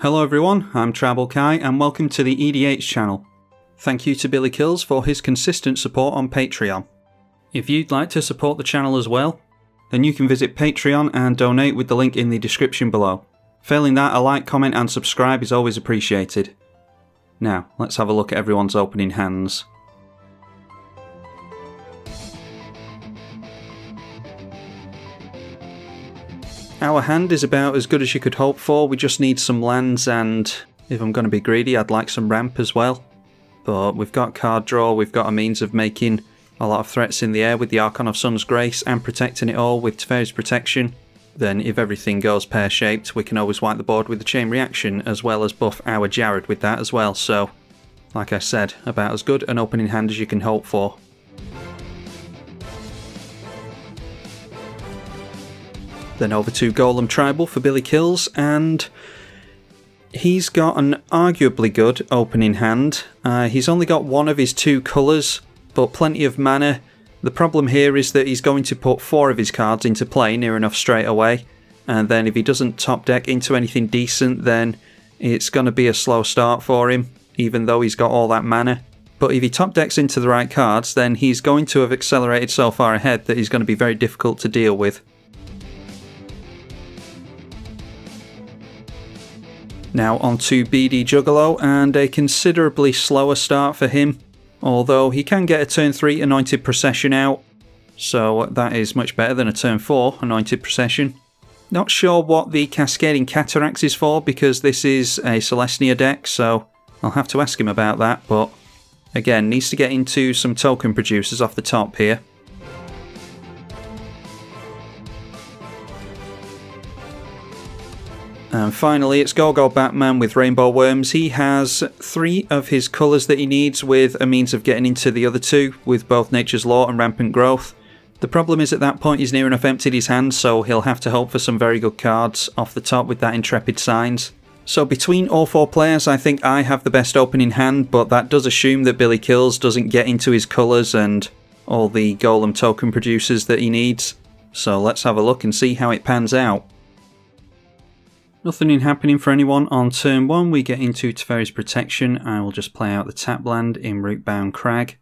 Hello everyone, I'm tribalkai and welcome to the EDH channel. Thank you to Billy Kills for his consistent support on Patreon. If you'd like to support the channel as well, then you can visit Patreon and donate with the link in the description below. Failing that, a like, comment and subscribe is always appreciated. Now, let's have a look at everyone's opening hands. Our hand is about as good as you could hope for. We just need some lands, and if I'm going to be greedy, I'd like some ramp as well. But we've got card draw, we've got a means of making a lot of threats in the air with the Archon of Sun's Grace and protecting it all with Teferi's Protection. Then if everything goes pear-shaped, we can always wipe the board with the Chain Reaction, as well as buff our Jared with that as well. So, like I said, about as good an opening hand as you can hope for. Then over to Golem Tribal for Billy Kills, and he's got an arguably good opening hand. He's only got one of his two colours, but plenty of mana. The problem here is that he's going to put 4 of his cards into play near enough straight away, and then if he doesn't top deck into anything decent, then it's going to be a slow start for him, even though he's got all that mana. But if he top decks into the right cards, then he's going to have accelerated so far ahead that he's going to be very difficult to deal with. Now on to BD Juggalo, and a considerably slower start for him, although he can get a turn 3 Anointed Procession out, so that is much better than a turn 4 Anointed Procession. Not sure what the Cascading Cataracts is for, because this is a Selsnya deck, so I'll have to ask him about that, but again, needs to get into some token producers off the top here. And finally, it's Go-Go Batman with Rainbow Worms. He has 3 of his colours that he needs, with a means of getting into the other 2, with both Nature's Law and Rampant Growth. The problem is at that point he's near enough emptied his hand, so he'll have to hope for some very good cards off the top with that Intrepid Signs. So between all 4 players, I think I have the best opening hand, but that does assume that Billy Kills doesn't get into his colours and all the Golem token producers that he needs. So let's have a look and see how it pans out. Nothing happening for anyone on turn 1. We get into Teferi's Protection. I will just play out the tap land in Rootbound Crag.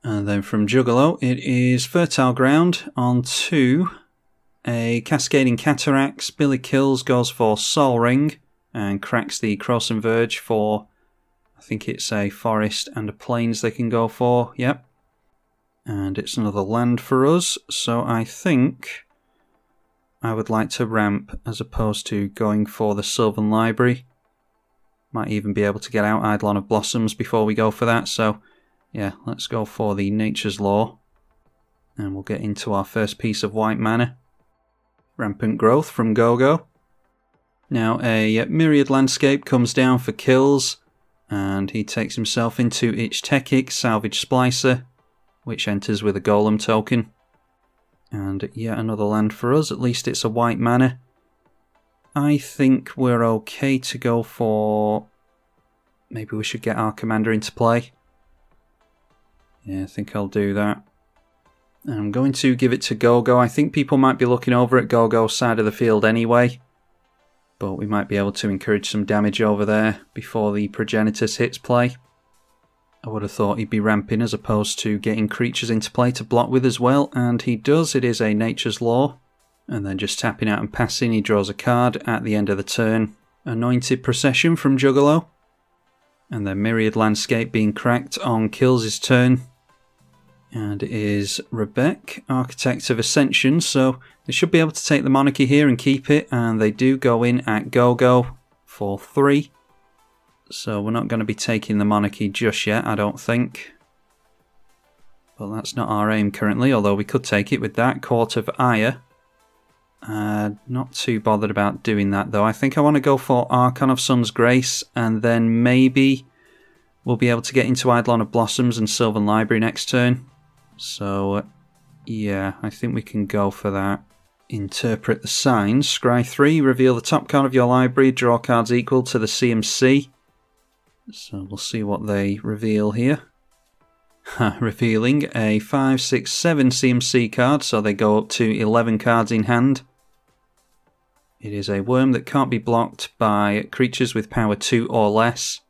And then from Juggalo, it is Fertile Ground on 2. A Cascading Cataracts. Billy Kills goes for Soul Ring and cracks the Croson Verge for, I think it's a Forest and a Plains they can go for. Yep. And it's another land for us, so I think I would like to ramp as opposed to going for the Sylvan Library. Might even be able to get out Eidolon of Blossoms before we go for that, so yeah, let's go for the Nature's Law. And we'll get into our first piece of white mana. Rampant Growth from Go-Go. Now a Myriad Landscape comes down for kills, and he takes himself into Ich Tekik Salvage Splicer, which enters with a Golem token. And yet another land for us, at least it's a white mana. I think we're okay to go for... maybe we should get our commander into play. Yeah, I think I'll do that. And I'm going to give it to Go-Go. I think people might be looking over at Go-Go's side of the field anyway, but we might be able to encourage some damage over there before the Progenitus hits play. I would have thought he'd be ramping as opposed to getting creatures into play to block with as well, and he does. It is a Nature's Law. And then just tapping out and passing, he draws a card at the end of the turn. Anointed Procession from Juggalo. And then Myriad Landscape being cracked on Kills' turn. And it is Rebbec, Architect of Ascension, so they should be able to take the Monarchy here and keep it, and they do go in at Go-Go for 3. So we're not going to be taking the Monarchy just yet, I don't think. But that's not our aim currently, although we could take it with that. Court of Ire. Not too bothered about doing that though. I think I want to go for Archon of Sun's Grace, and then maybe we'll be able to get into Eidolon of Blossoms and Sylvan Library next turn. So yeah, I think we can go for that. Interpret the Signs. Scry 3, reveal the top card of your library, draw cards equal to the CMC. So we'll see what they reveal here. Revealing a 5, 6, 7 CMC card, so they go up to 11 cards in hand. It is a worm that can't be blocked by creatures with power 2 or less.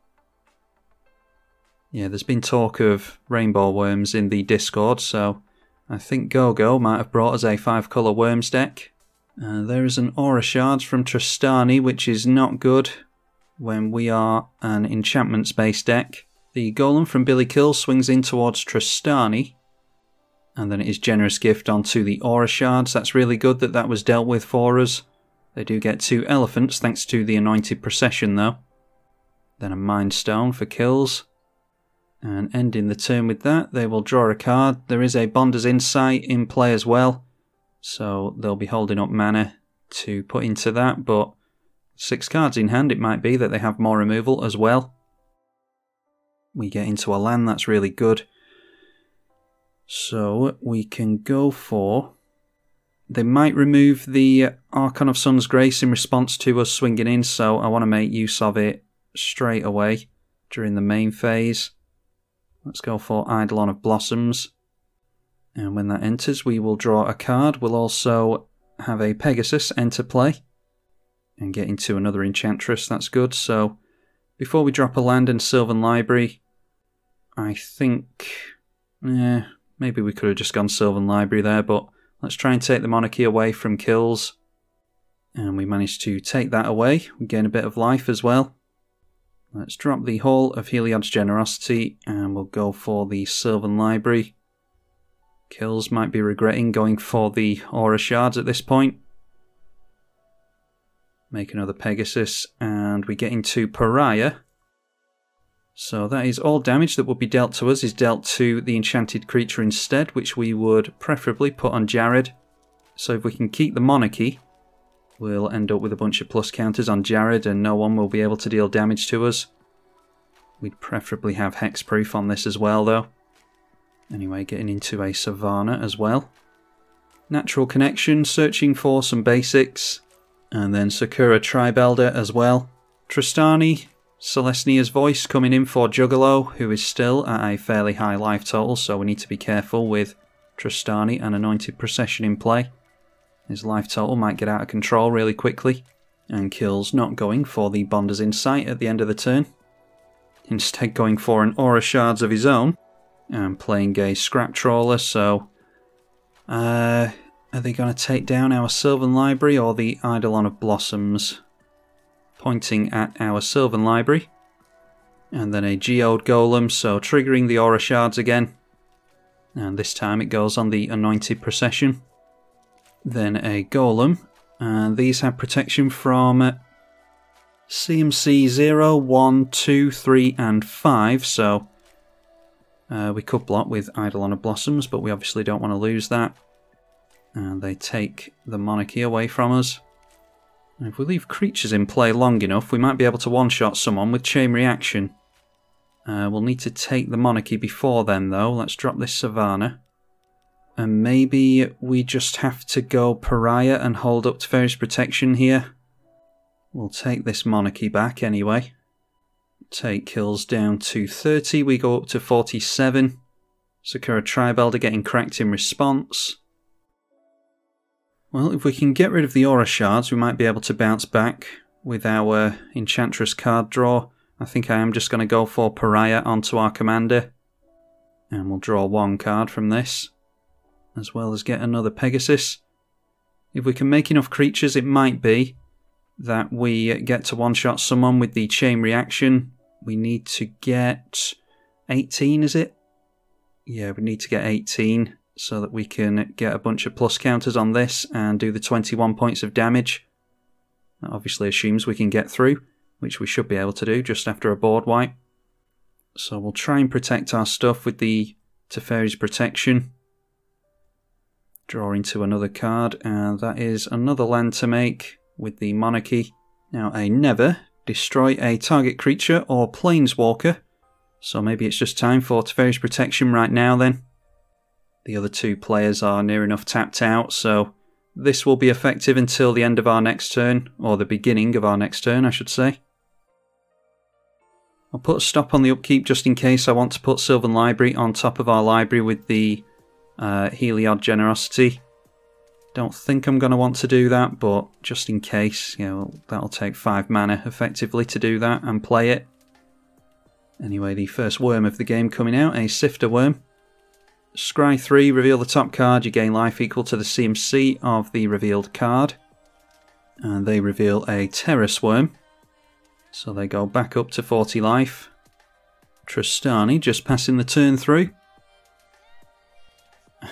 Yeah, there's been talk of rainbow worms in the Discord, so I think GoGo might have brought us a 5-colour worms deck. There is an Aura Shards from Trostani, which is not good when we are an enchantments-based deck. The Golem from Billy Kill swings in towards Trostani, and then it is Generous Gift onto the Aura Shards. That's really good that that was dealt with for us. They do get 2 elephants thanks to the Anointed Procession though. Then a Mind Stone for kills. And ending the turn with that, they will draw a card. There is a Bonder's Insight in play as well, so they'll be holding up mana to put into that, but 6 cards in hand, it might be that they have more removal as well. We get into a land, that's really good. So we can go for... They might remove the Archon of Sun's Grace in response to us swinging in, so I want to make use of it straight away during the main phase. Let's go for Eidolon of Blossoms. And when that enters, we will draw a card. We'll also have a Pegasus enter play and get into another Enchantress. That's good. So before we drop a land in Sylvan Library, I think... maybe we could have just gone Sylvan Library there, but let's try and take the Monarchy away from kills. And we managed to take that away. We gain a bit of life as well. Let's drop the Hall of Heliod's Generosity and we'll go for the Sylvan Library. Kills might be regretting going for the Aura Shards at this point. Make another Pegasus and we get into Pariah. So that is all damage that would be dealt to us is dealt to the enchanted creature instead, which we would preferably put on Jared. So if we can keep the Monarchy, we'll end up with a bunch of plus counters on Jared and no one will be able to deal damage to us. We'd preferably have hexproof on this as well though. Anyway, getting into a Savannah as well. Natural Connection, searching for some basics. And then Sakura Tribelder as well. Trostani, Selsnya's Voice coming in for Juggalo, who is still at a fairly high life total, so we need to be careful with Trostani and Anointed Procession in play. His life total might get out of control really quickly. And Kill's not going for the Bonder's Insight at the end of the turn. Instead going for an Aura Shards of his own. And playing a Scrap Trawler, so... are they going to take down our Sylvan Library or the Eidolon of Blossoms? Pointing at our Sylvan Library. And then a Geode Golem, so triggering the Aura Shards again. And this time it goes on the Anointed Procession. Then a Golem. And these have protection from CMC 0, 1, 2, 3 and 5, so... we could block with Eidolon of Blossoms, but we obviously don't want to lose that. And they take the Monarchy away from us. And if we leave creatures in play long enough, we might be able to one-shot someone with Chain Reaction. We'll need to take the Monarchy before then, though. Let's drop this Savannah. And maybe we just have to go Pariah and hold up Teferi's Protection here. We'll take this Monarchy back anyway. Take kills down to 30, we go up to 47. Sakura Tribelder getting cracked in response. Well, if we can get rid of the Aura Shards, we might be able to bounce back with our Enchantress card draw. I think I am just going to go for Pariah onto our commander. And we'll draw 1 card from this, as well as get another Pegasus. If we can make enough creatures, it might be that we get to one-shot someone with the Chain Reaction. We need to get 18, is it? Yeah, we need to get 18 so that we can get a bunch of plus counters on this and do the 21 points of damage. That obviously assumes we can get through, which we should be able to do just after a board wipe. So we'll try and protect our stuff with the Teferi's Protection. Draw into another card, and that is another land to make with the Monarchy. Now a never destroy a target creature or planeswalker, so maybe it's just time for Teferi's Protection right now then. The other 2 players are near enough tapped out, so this will be effective until the end of our next turn, or the beginning of our next turn I should say. I'll put a stop on the upkeep just in case I want to put Sylvan Library on top of our library with the Heliod Generosity. Don't think I'm going to want to do that, but just in case, you know, that'll take 5 mana effectively to do that and play it. Anyway, the first worm of the game coming out, a Sifter Worm. Scry 3, reveal the top card, you gain life equal to the CMC of the revealed card. And they reveal a Terrace Worm. So they go back up to 40 life. Trostani just passing the turn through.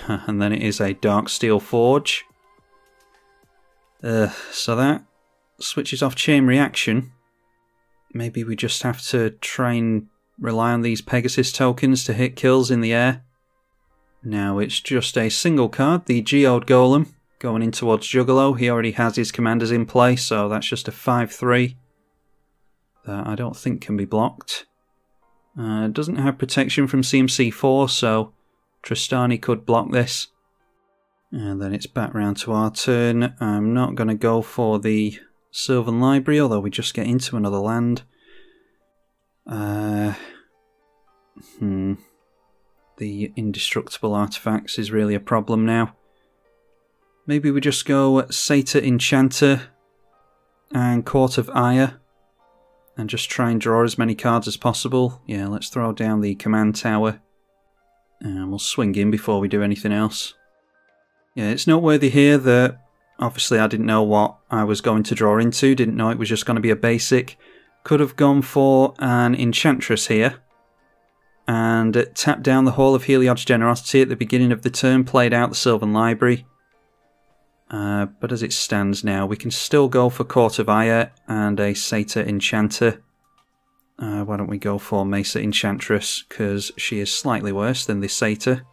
And then it is a Darksteel Forge. So that switches off Chain Reaction. Maybe we just have to try and rely on these Pegasus tokens to hit kills in the air. Now it's just a single card, the Geode Golem, going in towards Juggalo. He already has his commanders in play, so that's just a 5/3 that I don't think can be blocked. Doesn't have protection from CMC 4, so Trostani could block this. And then it's back round to our turn. I'm not going to go for the Sylvan Library, although we just get into another land. The indestructible artifacts is really a problem now. Maybe we just go Satyr Enchanter and Court of Ire and just try and draw as many cards as possible. Yeah, let's throw down the command tower and we'll swing in before we do anything else. Yeah, it's noteworthy here that obviously I didn't know what I was going to draw into, didn't know it was just going to be a basic. Could have gone for an Enchantress here and tapped down the Hall of Heliod's Generosity at the beginning of the turn, played out the Sylvan Library. But as it stands now, we can still go for Court of Ire and a Satyr Enchanter. Why don't we go for Mesa Enchantress, because she is slightly worse than the Satyr.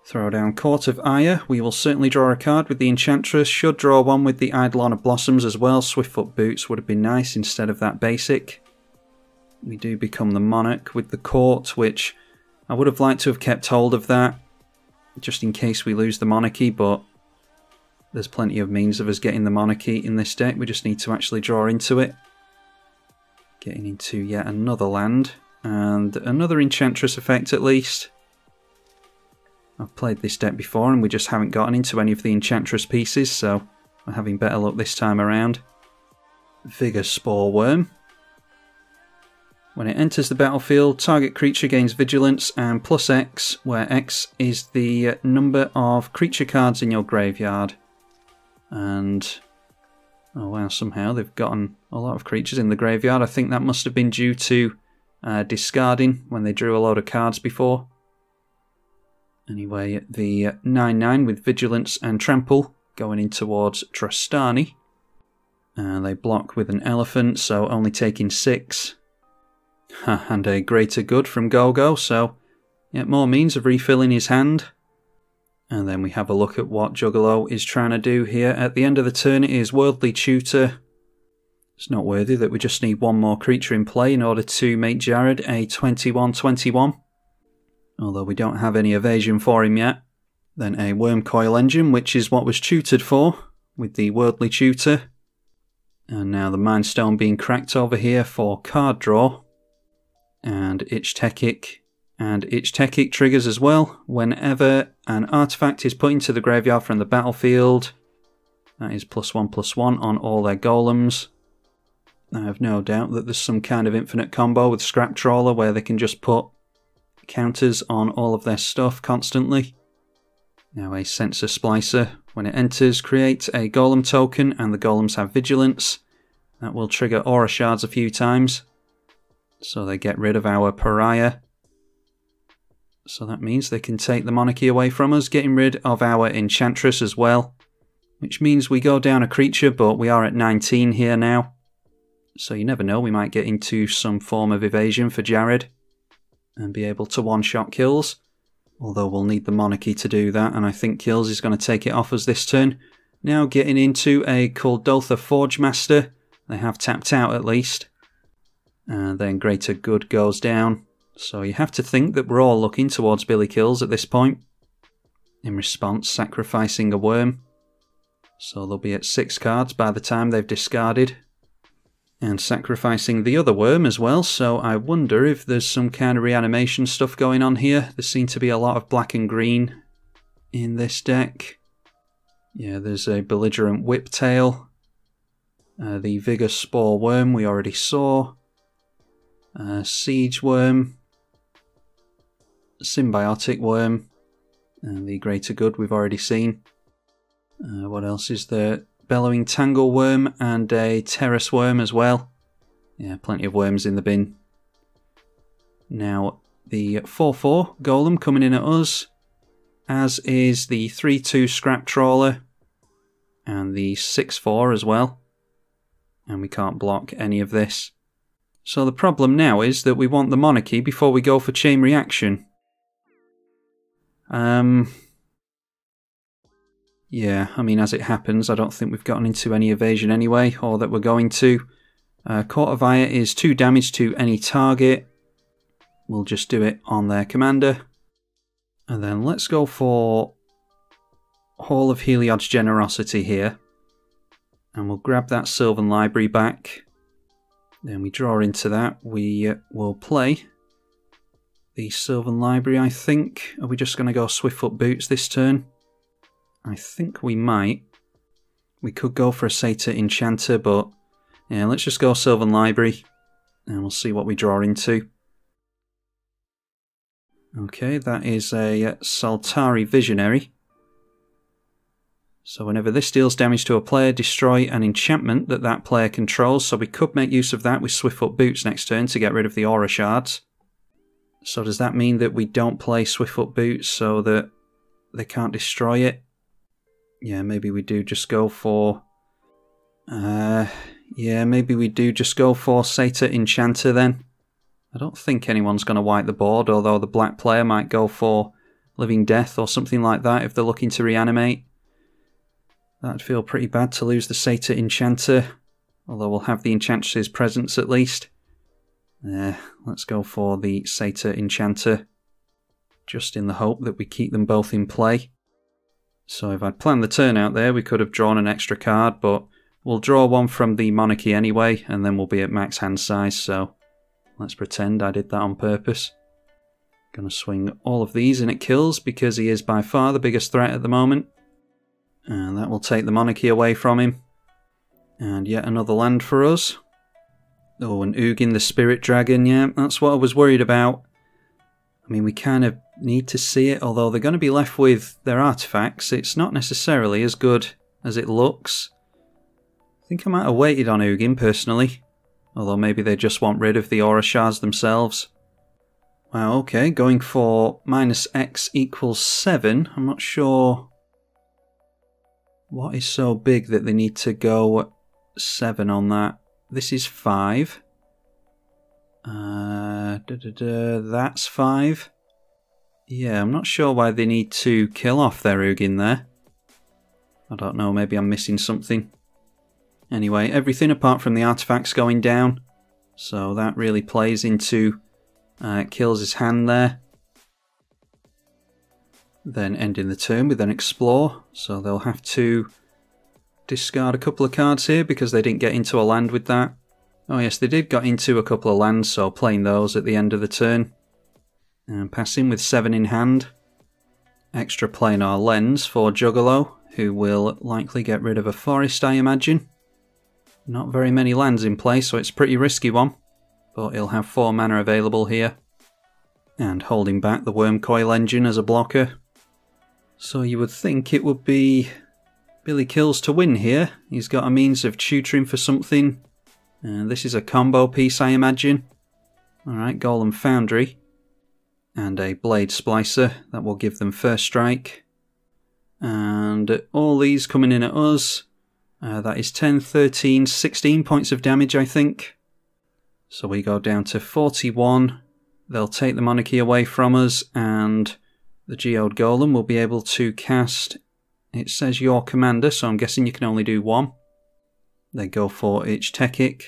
Throw down Court of Ire. We will certainly draw a card with the Enchantress. Should draw one with the Eidolon of Blossoms as well. Swiftfoot Boots would have been nice instead of that basic. We do become the Monarch with the Court, which I would have liked to have kept hold of that, just in case we lose the Monarchy, but there's plenty of means of us getting the Monarchy in this deck. We just need to actually draw into it. Getting into yet another land, and another Enchantress effect at least. I've played this deck before and we just haven't gotten into any of the Enchantress pieces, so we're having better luck this time around. Vigor Spore Worm. When it enters the battlefield, target creature gains Vigilance and +X, where X is the number of creature cards in your graveyard. And oh wow, somehow they've gotten a lot of creatures in the graveyard. I think that must have been due to discarding when they drew a load of cards before. Anyway, the 9/9 with Vigilance and Trample going in towards Trostani. They block with an Elephant, so only taking 6. And a Greater Good from Gogo, so yet more means of refilling his hand. And then we have a look at what Juggalo is trying to do here. At the end of the turn it is Worldly Tutor. It's noteworthy that we just need one more creature in play in order to make Jared a 21/21. Although we don't have any evasion for him yet. Then a Wormcoil Engine, which is what was tutored for, with the Worldly Tutor. And now the Mind Stone being cracked over here for card draw. And Ich Tekik. And Ich Tekik triggers as well whenever an artifact is put into the graveyard from the battlefield. That is +1/+1 on all their golems. I have no doubt that there's some kind of infinite combo with Scrap Trawler where they can just put counters on all of their stuff constantly. Now a Sensor Splicer. When it enters, create a Golem token and the Golems have Vigilance. That will trigger Aura Shards a few times. So they get rid of our Pariah. So that means they can take the Monarchy away from us, getting rid of our Enchantress as well. Which means we go down a creature, but we are at 19 here now. So you never know, we might get into some form of evasion for Jared and be able to one-shot kills. Although we'll need the Monarchy to do that, and I think Kills is going to take it off us this turn. Now getting into a Kuldotha Forge Master. They have tapped out at least. And then Greater Good goes down. So you have to think that we're all looking towards Billy Kills at this point. In response, sacrificing a worm. So they'll be at 6 cards by the time they've discarded. And sacrificing the other worm as well, so I wonder if there's some kind of reanimation stuff going on here. There seem to be a lot of black and green in this deck. Yeah, there's a belligerent whiptail. The Vigor Spore Worm we already saw. Siege Worm. Symbiotic Worm. And the Greater Good we've already seen. What else is there? Bellowing Tangle Worm and a Terrace Worm as well. Yeah, plenty of worms in the bin. Now, the 4/4 Golem coming in at us, as is the 3/2 Scrap Trawler and the 6/4 as well. And we can't block any of this. So the problem now is that we want the Monarchy before we go for Chain Reaction. Yeah, I mean, as it happens, I don't think we've gotten into any evasion anyway, or that we're going to. Court of Ire is 2 damage to any target. We'll just do it on their commander. And then let's go for Hall of Heliod's Generosity here. And we'll grab that Sylvan Library back. Then we draw into that. We will play the Sylvan Library, I think. Are we just going to go Swiftfoot Boots this turn? I think we might. We could go for a Satyr Enchanter, but yeah, let's just go Sylvan Library and we'll see what we draw into. Okay, that is a Saltari Visionary. So whenever this deals damage to a player, destroy an enchantment that that player controls. So we could make use of that with Swiftfoot Boots next turn to get rid of the Aura Shards. So does that mean that we don't play Swiftfoot Boots so that they can't destroy it? Yeah, maybe we do just go for... yeah, maybe we do just go for Satyr Enchanter then. I don't think anyone's going to wipe the board, although the black player might go for Living Death or something like that if they're looking to reanimate. That'd feel pretty bad to lose the Satyr Enchanter, although we'll have the Enchantress's presence at least. Let's go for the Satyr Enchanter, just in the hope that we keep them both in play. So if I'd planned the turn out there, we could have drawn an extra card, but we'll draw one from the Monarchy anyway, and then we'll be at max hand size, so let's pretend I did that on purpose. Gonna swing all of these and it kills, because he is by far the biggest threat at the moment. And that will take the Monarchy away from him. And yet another land for us. Oh, and Ugin the Spirit Dragon, yeah, that's what I was worried about. I mean, we kind of need to see it, although they're going to be left with their artifacts. It's not necessarily as good as it looks. I think I might have waited on Ugin, personally. Although maybe they just want rid of the Aura Shards themselves. Wow, okay, going for -X equals 7. I'm not sure what is so big that they need to go 7 on that. This is 5. That's 5. Yeah, I'm not sure why they need to kill off their Ugin there. I don't know, maybe I'm missing something. Anyway, everything apart from the artifacts going down. So that really plays into kills his hand there. Then ending the turn with an Explore. So they'll have to discard a couple of cards here because they didn't get into a land with that. Oh yes, they did get into a couple of lands, so playing those at the end of the turn. And passing with 7 in hand. Extra planar Lens for Juggalo, who will likely get rid of a forest, I imagine. Not very many lands in play, so it's a pretty risky one. But he'll have 4 mana available here. And holding back the Wormcoil Engine as a blocker. So you would think it would be Billy Kills to win here. He's got a means of tutoring for something. And this is a combo piece, I imagine. Alright, Golem Foundry. And a Blade Splicer. That will give them first strike. And all these coming in at us. That is 10, 13, 16 points of damage, I think. So we go down to 41. They'll take the Monarchy away from us, and the Geode Golem will be able to cast... It says your commander, so I'm guessing you can only do 1. They go for Ich Tekik.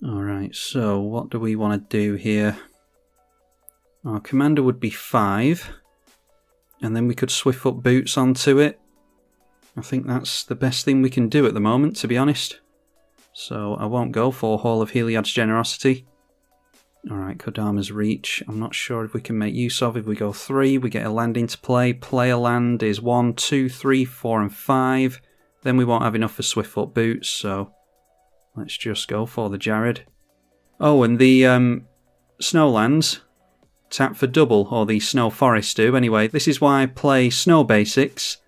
Alright, so what do we want to do here? Our commander would be 5. And then we could Swiftfoot Boots onto it. I think that's the best thing we can do at the moment, to be honest. So I won't go for Hall of Heliod's Generosity. Alright, Kodama's Reach. I'm not sure if we can make use of. If we go 3, we get a land into play. Play a land is 1, 2, 3, 4 and 5. Then we won't have enough for Swiftfoot Boots, so let's just go for the Jared. Oh, and the Snowlands tap for double, or the Snow Forests do. Anyway, this is why I play Snow Basics,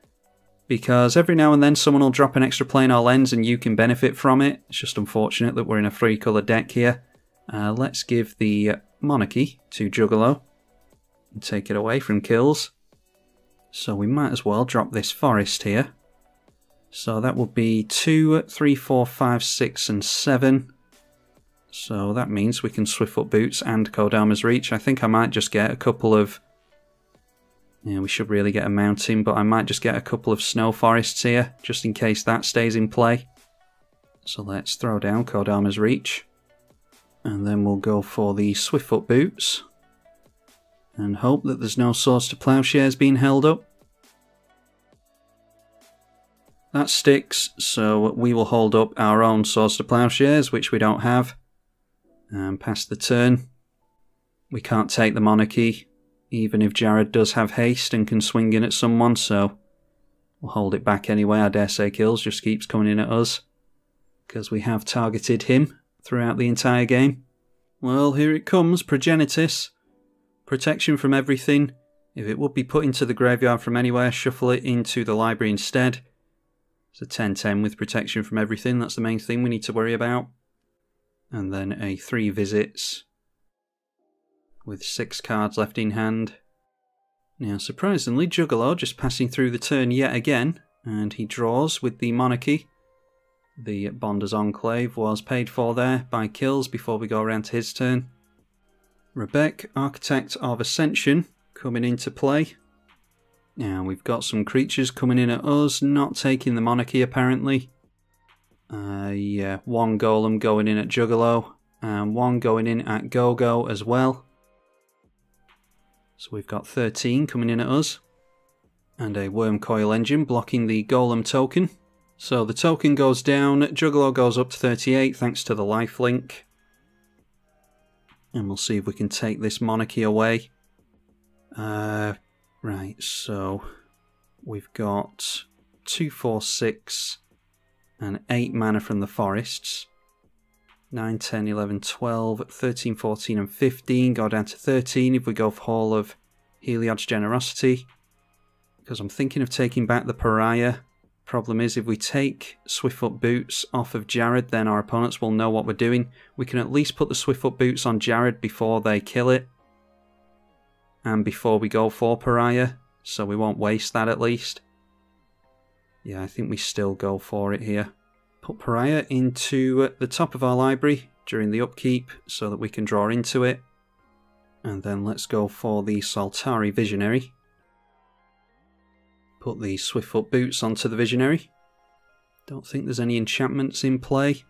because every now and then someone will drop an extra planar lens and you can benefit from it. It's just unfortunate that we're in a 3-colour deck here. Let's give the Monarchy to Juggalo and take it away from kills. So we might as well drop this Forest here. So that would be 2, 3, 4, 5, 6 and 7. So that means we can Swiftfoot Boots and Kodama's Reach. I think I might just get a couple of... Yeah, we should really get a mountain, but I might just get a couple of Snow Forests here, just in case that stays in play. So let's throw down Kodama's Reach. And then we'll go for the Swiftfoot Boots. And hope that there's no Swords to Plowshares being held up. That sticks, so we will hold up our own Swords to Plowshares, which we don't have. And pass the turn. We can't take the Monarchy, even if Jared does have haste and can swing in at someone, so we'll hold it back anyway. I dare say kills just keeps coming in at us, because we have targeted him throughout the entire game. Well, here it comes, Progenitus. Protection from everything. If it would be put into the graveyard from anywhere, shuffle it into the library instead. It's a 10-10 with protection from everything, that's the main thing we need to worry about. And then a 3 visits with 6 cards left in hand. Now, surprisingly, Juggalo just passing through the turn yet again, and he draws with the Monarchy. The Bonder's Enclave was paid for there by kills before we go around to his turn. Rebbec, Architect of Ascension, coming into play. Now, we've got some creatures coming in at us, not taking the Monarchy apparently. Yeah, 1 Golem going in at Juggalo, and 1 going in at Go-Go as well. So we've got 13 coming in at us, and a Worm Coil Engine blocking the Golem token. So the token goes down, Juggalo goes up to 38 thanks to the lifelink. And we'll see if we can take this Monarchy away. Right, so we've got 2, 4, 6... and 8 mana from the forests. 9, 10, 11, 12, 13, 14 and 15. Go down to 13 if we go for Hall of Heliod's Generosity. Because I'm thinking of taking back the Pariah. Problem is, if we take Swiftfoot Boots off of Jared, then our opponents will know what we're doing. We can at least put the Swiftfoot Boots on Jared before they kill it. And before we go for Pariah. So we won't waste that at least. Yeah, I think we still go for it here. Put Pariah into the top of our library during the upkeep so that we can draw into it. And then let's go for the Soltari Visionary. Put the Swiftfoot Boots onto the Visionary. Don't think there's any enchantments in play.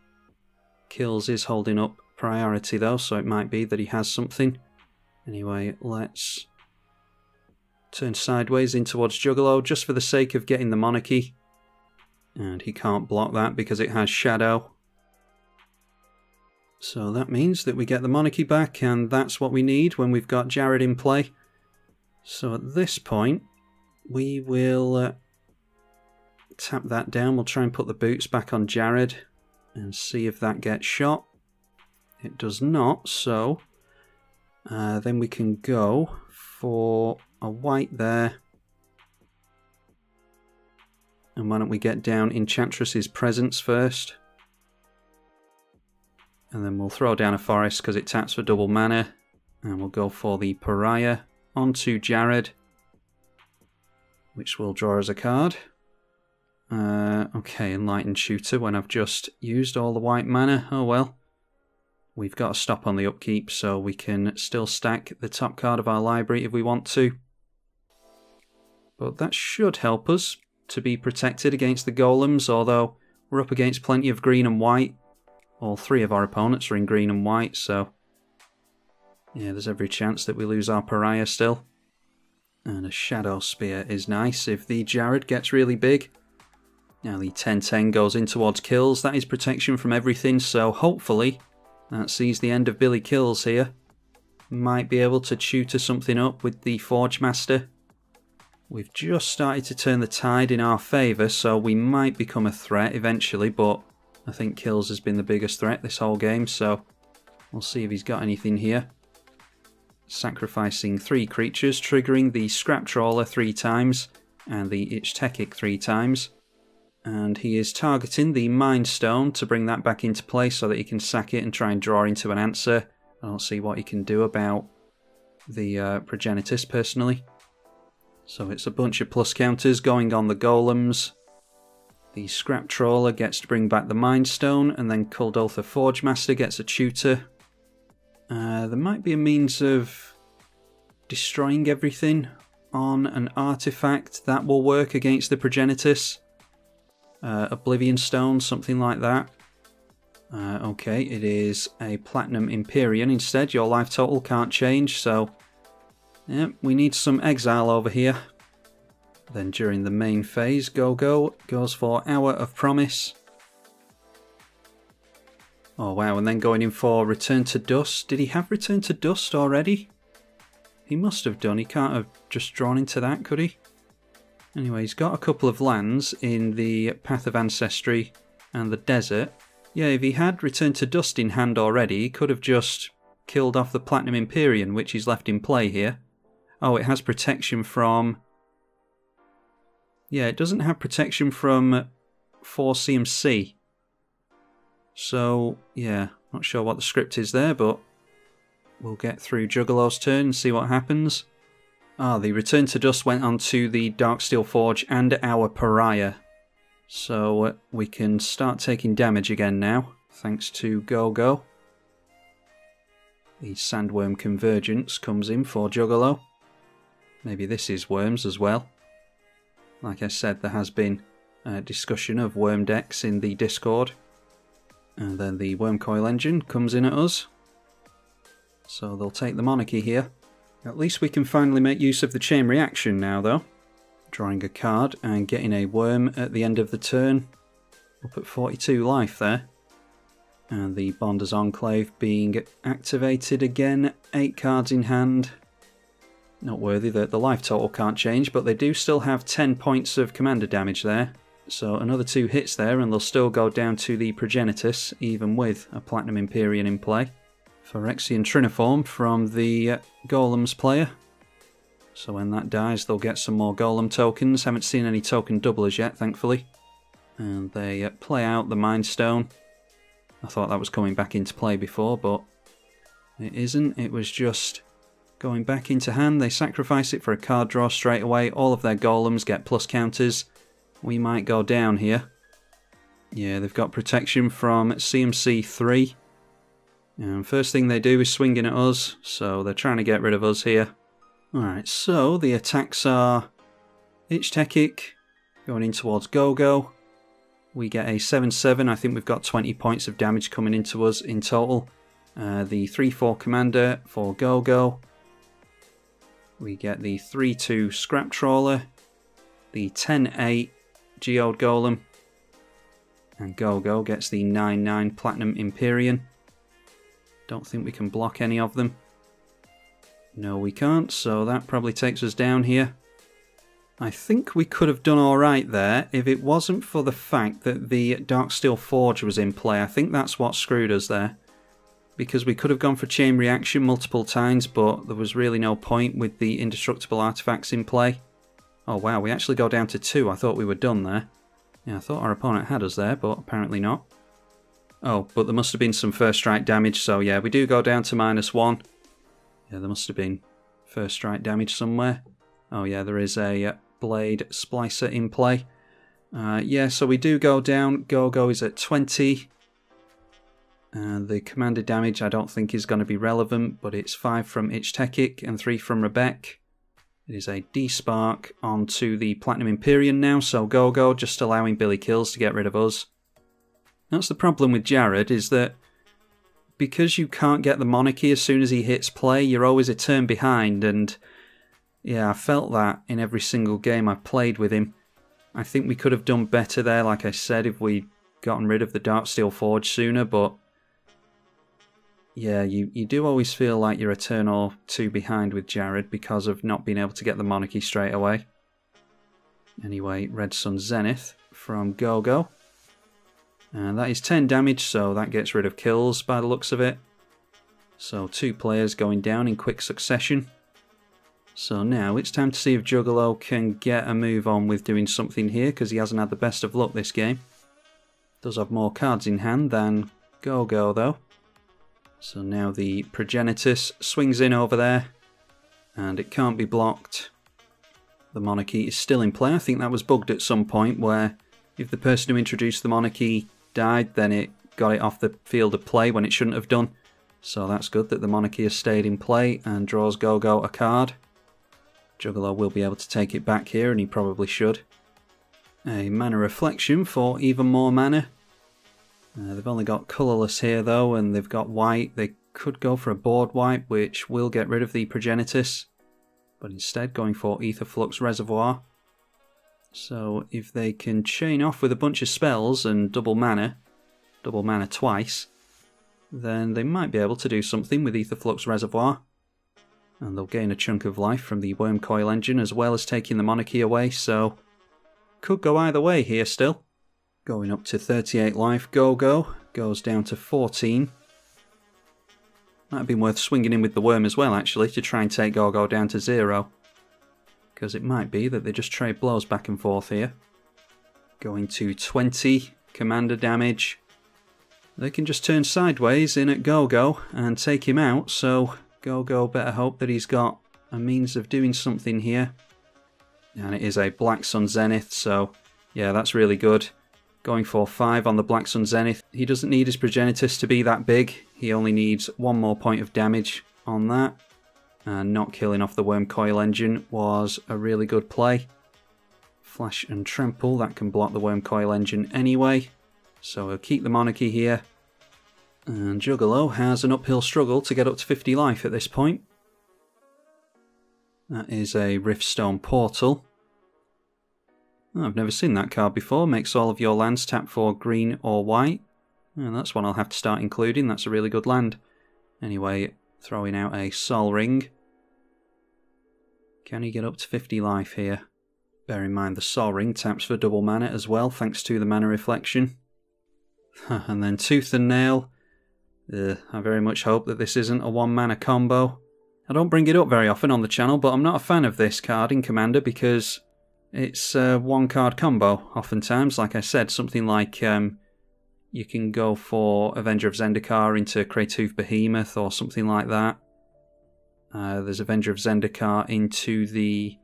Kills is holding up priority though, so it might be that he has something. Anyway, let's turn sideways in towards Juggalo just for the sake of getting the Monarchy. And he can't block that because it has Shadow. So that means that we get the Monarchy back, and that's what we need when we've got Jared in play. So at this point, we will tap that down. We'll try and put the boots back on Jared and see if that gets shot. It does not, so then we can go for a white there. And why don't we get down Enchantress's Presence first. And then we'll throw down a forest because it taps for double mana. And we'll go for the Pariah onto Jared, which will draw us a card. Okay, Enlightened Shooter when I've just used all the white mana. Oh well. We've got a stop on the upkeep, so we can still stack the top card of our library if we want to. But that should help us to be protected against the golems, although we're up against plenty of green and white. All 3 of our opponents are in green and white, so yeah, there's every chance that we lose our Pariah still. And a Shadow Spear is nice if the Jared gets really big. Now the 10-10 goes in towards kills. That is protection from everything, so hopefully that sees the end of Billy Kills here. might be able to tutor something up with the Forge Master. We've just started to turn the tide in our favour, so we might become a threat eventually, but I think kills has been the biggest threat this whole game, so we'll see if he's got anything here. Sacrificing 3 creatures, triggering the Scrap Trawler 3 times and the Ich Tekik 3 times. And he is targeting the Mind Stone to bring that back into play so that he can sack it and try and draw into an answer. I don't see what he can do about the Progenitus personally. So it's a bunch of plus counters going on the golems. The Scrap Trawler gets to bring back the Mind Stone, and then Kuldotha Forge Master gets a tutor. There might be a means of destroying everything on an artifact that will work against the Progenitus. Oblivion Stone, something like that. Okay, it is a Platinum Empyrean instead. Your life total can't change, so yeah, we need some exile over here. Then during the main phase, Go-Go goes for Hour of Promise. Oh wow, and then going in for Return to Dust. Did he have Return to Dust already? He must have done. He can't have just drawn into that, could he? Anyway, he's got a couple of lands in the Path of Ancestry and the Desert. Yeah, if he had Return to Dust in hand already, he could have just killed off the Platinum Empyrean, which he's left in play here. Oh, it has protection from... Yeah, it doesn't have protection from 4 CMC. So, yeah, not sure what the script is there, but we'll get through Juggalo's turn and see what happens. Ah, the Return to Dust went onto the Darksteel Forge and our Pariah. So we can start taking damage again now, thanks to Go-Go. The Sandworm Convergence comes in for Juggalo. Maybe this is Worms as well. Like I said, there has been a discussion of Worm decks in the Discord. And then the Wormcoil Engine comes in at us. So they'll take the Monarchy here. At least we can finally make use of the Chain Reaction now though. Drawing a card and getting a Worm at the end of the turn. Up at 42 life there. And the Bonder's Enclave being activated again. 8 cards in hand. Not worthy that the life total can't change, but they do still have 10 points of commander damage there. So another 2 hits there and they'll still go down to the Progenitus, even with a Platinum Empyrean in play. Phyrexian Triniform from the Golems player. So when that dies, they'll get some more Golem tokens. Haven't seen any token doublers yet, thankfully. And they play out the Mind Stone. I thought that was coming back into play before, but it isn't. It was just going back into hand. They sacrifice it for a card draw straight away. All of their Golems get plus counters. We might go down here. Yeah, they've got protection from CMC 3. And first thing they do is swinging at us, so they're trying to get rid of us here. Alright, so the attacks are Ich Tekik going in towards Go-Go. We get a 7-7. I think we've got 20 points of damage coming into us in total. The 3-4 Commander for Go-Go. We get the 3-2 Scrap Trawler. The 10-8 Geode Golem. And Go-Go gets the 9-9 Platinum Empyrean. Don't think we can block any of them. No, we can't, so that probably takes us down here. I think we could have done alright there if it wasn't for the fact that the Darksteel Forge was in play. I think that's what screwed us there. Because we could have gone for Chain Reaction multiple times, but there was really no point with the indestructible artifacts in play. Oh wow, we actually go down to 2. I thought we were done there. Yeah, I thought our opponent had us there, but apparently not. Oh, but there must have been some first strike damage, so yeah, we do go down to -1. Yeah, there must have been first strike damage somewhere. Oh yeah, there is a Blade Splicer in play. Yeah, so we do go down. Go-Go is at 20. The commander damage I don't think is going to be relevant, but it's 5 from Ich Tekik and 3 from Rebbec. It is a D-Spark onto the Platinum Empyrean now, so Go-Go just allowing Billy Kills to get rid of us. That's the problem with Jared, is that because you can't get the Monarchy as soon as he hits play, you're always a turn behind, and yeah, I felt that in every single game I've played with him. I think we could have done better there, like I said, if we'd gotten rid of the Darksteel Forge sooner, but yeah, you do always feel like you're a turn or two behind with Jared because of not being able to get the Monarchy straight away. Anyway, Red Sun Zenith from Gogo. And that is 10 damage, so that gets rid of kills by the looks of it. So 2 players going down in quick succession. So now it's time to see if Juggalo can get a move on with doing something here, because he hasn't had the best of luck this game. Does have more cards in hand than Gogo though. So now the Progenitus swings in over there, and it can't be blocked. The Monarchy is still in play. I think that was bugged at some point where if the person who introduced the Monarchy died, then it got it off the field of play when it shouldn't have done. So that's good that the Monarchy has stayed in play and draws Gogo a card. Juggalo will be able to take it back here, and he probably should. A Mana Reflection for even more mana. They've only got colourless here though, and they've got white. They could go for a board wipe, which will get rid of the Progenitus, but instead going for Aetherflux Reservoir. So if they can chain off with a bunch of spells and double mana twice, then they might be able to do something with Aetherflux Reservoir. And they'll gain a chunk of life from the Worm Coil Engine as well as taking the Monarchy away, so could go either way here still. Going up to 38 life, Gogo goes down to 14. Might have been worth swinging in with the Worm as well actually to try and take Gogo down to 0. Because it might be that they just trade blows back and forth here. Going to 20 commander damage. They can just turn sideways in at Gogo and take him out, so Gogo better hope that he's got a means of doing something here. And it is a Black Sun Zenith, so yeah, that's really good. Going for 5 on the Black Sun Zenith. He doesn't need his Progenitus to be that big. He only needs 1 more point of damage on that. And not killing off the Worm Coil Engine was a really good play. Flash and Trample, that can block the Worm Coil Engine anyway. So we'll keep the Monarchy here. And Juggalo has an uphill struggle to get up to 50 life at this point. That is a Riftstone Portal. Oh, I've never seen that card before. Makes all of your lands tap for green or white. And that's one I'll have to start including. That's a really good land. Anyway, throwing out a Sol Ring. Can he get up to 50 life here? Bear in mind the Sol Ring taps for double mana as well, thanks to the Mana Reflection. And then Tooth and Nail. I very much hope that this isn't a 1 mana combo. I don't bring it up very often on the channel, but I'm not a fan of this card in Commander because it's a 1 card combo oftentimes. Like I said, something like you can go for Avenger of Zendikar into Kraytooth Behemoth or something like that. There's Avenger of Zendikar into the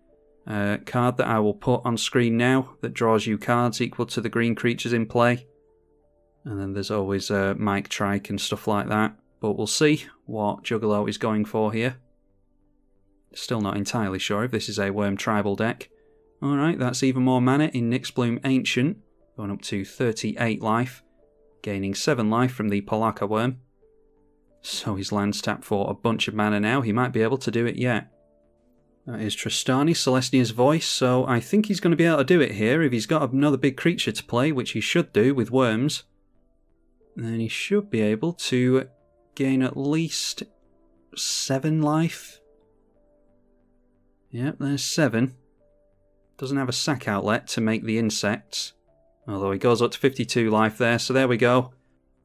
card that I will put on screen now that draws you cards equal to the green creatures in play. And then there's always Mike Trike and stuff like that. But we'll see what Juggalo is going for here. Still not entirely sure if this is a Worm Tribal deck. Alright, that's even more mana in Nyxbloom Ancient. Going up to 38 life. Gaining 7 life from the Polaka Worm. So his lands tap for a bunch of mana now. He might be able to do it yet. That is Trostani, Selsnya's Voice. So I think he's going to be able to do it here. If he's got another big creature to play, which he should do with worms, then he should be able to gain at least 7 life. Yep, there's 7. Doesn't have a sack outlet to make the insects. Although he goes up to 52 life there, so there we go.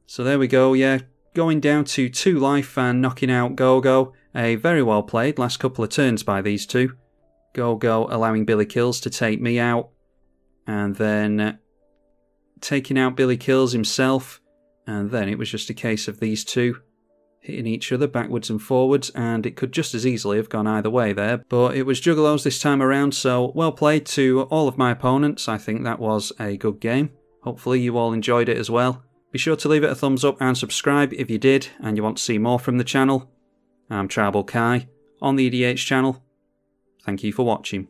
So there we go, yeah. Going down to 2 life and knocking out Gogo. A very well played last couple of turns by these two. Gogo allowing Billy Kills to take me out. And then taking out Billy Kills himself. And then it was just a case of these two hitting each other backwards and forwards, and it could just as easily have gone either way there. But it was Juggalo's this time around, so well played to all of my opponents. I think that was a good game. Hopefully you all enjoyed it as well. Be sure to leave it a thumbs up and subscribe if you did and you want to see more from the channel. I'm tribalkai on the EDH channel. Thank you for watching.